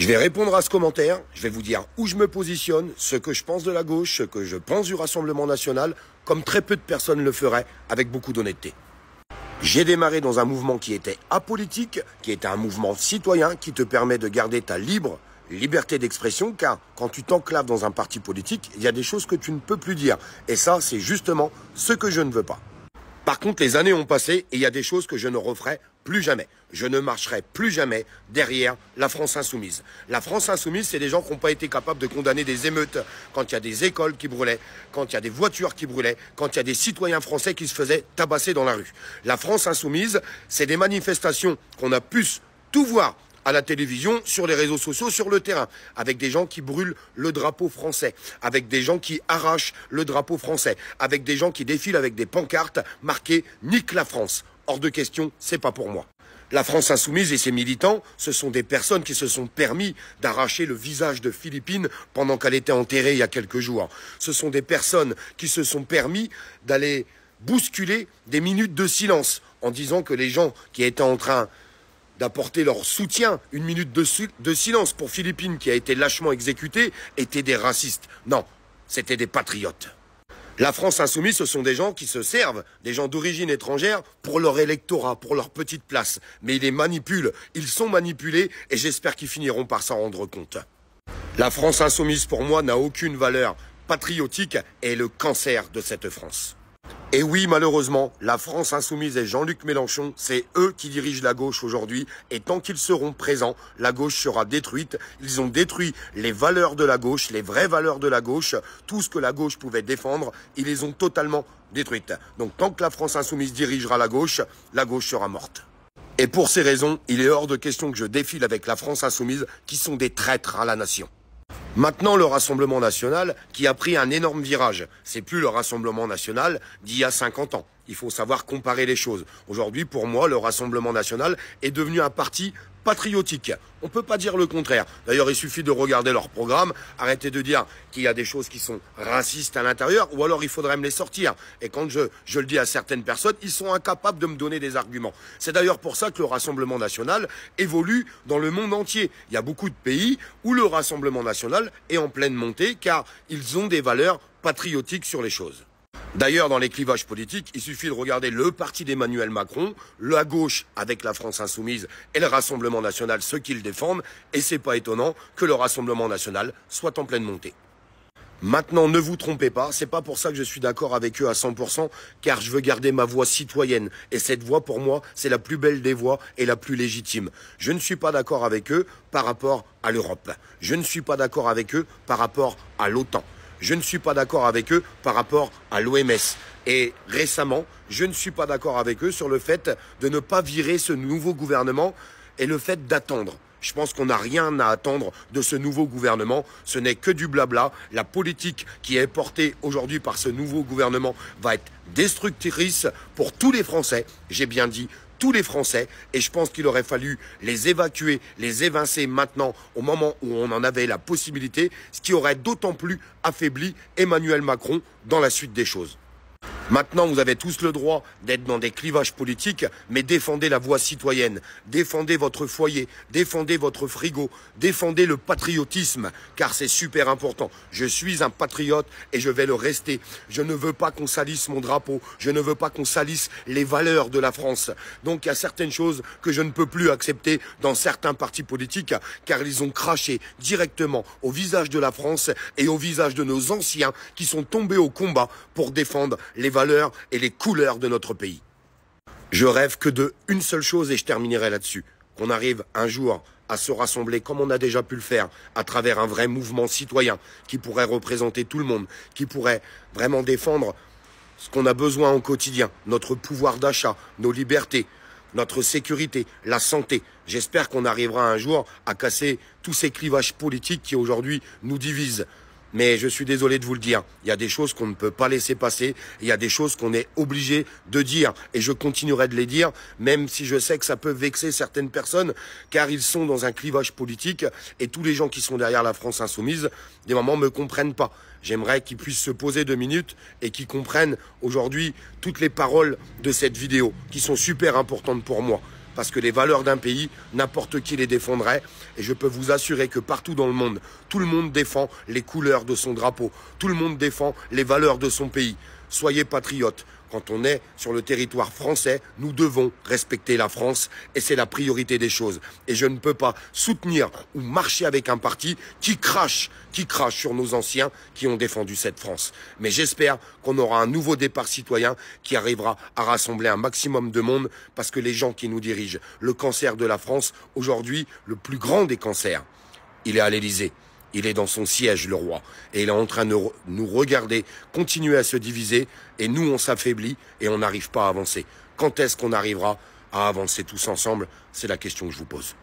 Je vais répondre à ce commentaire, je vais vous dire où je me positionne, ce que je pense de la gauche, ce que je pense du Rassemblement national, comme très peu de personnes le feraient, avec beaucoup d'honnêteté. J'ai démarré dans un mouvement qui était apolitique, qui était un mouvement citoyen, qui te permet de garder ta liberté d'expression, car quand tu t'enclaves dans un parti politique, il y a des choses que tu ne peux plus dire. Et ça, c'est justement ce que je ne veux pas. Par contre, les années ont passé et il y a des choses que je ne referai plus jamais. Je ne marcherai plus jamais derrière la France insoumise. La France insoumise, c'est des gens qui n'ont pas été capables de condamner des émeutes quand il y a des écoles qui brûlaient, quand il y a des voitures qui brûlaient, quand il y a des citoyens français qui se faisaient tabasser dans la rue. La France insoumise, c'est des manifestations qu'on a pu tout voir à la télévision, sur les réseaux sociaux, sur le terrain, avec des gens qui brûlent le drapeau français, avec des gens qui arrachent le drapeau français, avec des gens qui défilent avec des pancartes marquées « Nique la France ». Hors de question, c'est pas pour moi. La France insoumise et ses militants, ce sont des personnes qui se sont permis d'arracher le visage de Philippine pendant qu'elle était enterrée il y a quelques jours. Ce sont des personnes qui se sont permis d'aller bousculer des minutes de silence en disant que les gens qui étaient en train d'apporter leur soutien, une minute de silence pour Philippine qui a été lâchement exécutée, étaient des racistes. Non, c'était des patriotes. La France insoumise, ce sont des gens qui se servent, des gens d'origine étrangère, pour leur électorat, pour leur petite place. Mais ils les manipulent, ils sont manipulés et j'espère qu'ils finiront par s'en rendre compte. La France insoumise, pour moi, n'a aucune valeur patriotique et est le cancer de cette France. Et oui, malheureusement, la France insoumise et Jean-Luc Mélenchon, c'est eux qui dirigent la gauche aujourd'hui. Et tant qu'ils seront présents, la gauche sera détruite. Ils ont détruit les valeurs de la gauche, les vraies valeurs de la gauche. Tout ce que la gauche pouvait défendre, ils les ont totalement détruites. Donc tant que la France insoumise dirigera la gauche sera morte. Et pour ces raisons, il est hors de question que je défile avec la France insoumise, qui sont des traîtres à la nation. Maintenant, le Rassemblement national qui a pris un énorme virage. C'est plus le Rassemblement national d'il y a 50 ans. Il faut savoir comparer les choses. Aujourd'hui, pour moi, le Rassemblement national est devenu un parti patriotique. On ne peut pas dire le contraire. D'ailleurs, il suffit de regarder leur programme, arrêter de dire qu'il y a des choses qui sont racistes à l'intérieur, ou alors il faudrait me les sortir. Et quand je le dis à certaines personnes, ils sont incapables de me donner des arguments. C'est d'ailleurs pour ça que le Rassemblement national évolue dans le monde entier. Il y a beaucoup de pays où le Rassemblement national est en pleine montée, car ils ont des valeurs patriotiques sur les choses. D'ailleurs, dans les clivages politiques, il suffit de regarder le parti d'Emmanuel Macron, la gauche avec la France insoumise et le Rassemblement national, ceux qui le défendent, et c'est pas étonnant que le Rassemblement national soit en pleine montée. Maintenant, ne vous trompez pas, c'est pas pour ça que je suis d'accord avec eux à 100%, car je veux garder ma voix citoyenne. Et cette voix, pour moi, c'est la plus belle des voix et la plus légitime. Je ne suis pas d'accord avec eux par rapport à l'Europe. Je ne suis pas d'accord avec eux par rapport à l'OTAN. Je ne suis pas d'accord avec eux par rapport à l'OMS. Et récemment, je ne suis pas d'accord avec eux sur le fait de ne pas virer ce nouveau gouvernement et le fait d'attendre. Je pense qu'on n'a rien à attendre de ce nouveau gouvernement. Ce n'est que du blabla. La politique qui est portée aujourd'hui par ce nouveau gouvernement va être destructrice pour tous les Français. J'ai bien dit tous les Français, et je pense qu'il aurait fallu les évacuer, les évincer maintenant, au moment où on en avait la possibilité, ce qui aurait d'autant plus affaibli Emmanuel Macron dans la suite des choses. Maintenant, vous avez tous le droit d'être dans des clivages politiques, mais défendez la voix citoyenne, défendez votre foyer, défendez votre frigo, défendez le patriotisme, car c'est super important. Je suis un patriote et je vais le rester. Je ne veux pas qu'on salisse mon drapeau, je ne veux pas qu'on salisse les valeurs de la France. Donc il y a certaines choses que je ne peux plus accepter dans certains partis politiques, car ils ont craché directement au visage de la France et au visage de nos anciens qui sont tombés au combat pour défendre les valeurs et les couleurs de notre pays. Je rêve que de une seule chose, et je terminerai là-dessus, qu'on arrive un jour à se rassembler comme on a déjà pu le faire, à travers un vrai mouvement citoyen qui pourrait représenter tout le monde, qui pourrait vraiment défendre ce qu'on a besoin au quotidien, notre pouvoir d'achat, nos libertés, notre sécurité, la santé. J'espère qu'on arrivera un jour à casser tous ces clivages politiques qui aujourd'hui nous divisent. Mais je suis désolé de vous le dire, il y a des choses qu'on ne peut pas laisser passer, il y a des choses qu'on est obligé de dire, et je continuerai de les dire, même si je sais que ça peut vexer certaines personnes, car ils sont dans un clivage politique, et tous les gens qui sont derrière la France insoumise, des moments me comprennent pas. J'aimerais qu'ils puissent se poser 2 minutes, et qu'ils comprennent aujourd'hui toutes les paroles de cette vidéo, qui sont super importantes pour moi. parce que les valeurs d'un pays, n'importe qui les défendrait. Et je peux vous assurer que partout dans le monde, tout le monde défend les couleurs de son drapeau. Tout le monde défend les valeurs de son pays. Soyez patriotes. Quand on est sur le territoire français, nous devons respecter la France et c'est la priorité des choses. Et je ne peux pas soutenir ou marcher avec un parti qui crache sur nos anciens qui ont défendu cette France. Mais j'espère qu'on aura un nouveau départ citoyen qui arrivera à rassembler un maximum de monde parce que les gens qui nous dirigent, le cancer de la France, aujourd'hui, le plus grand des cancers, il est à l'Élysée. Il est dans son siège, le roi, et il est en train de nous regarder, continuer à se diviser, et nous, on s'affaiblit et on n'arrive pas à avancer. Quand est-ce qu'on arrivera à avancer tous ensemble? C'est la question que je vous pose.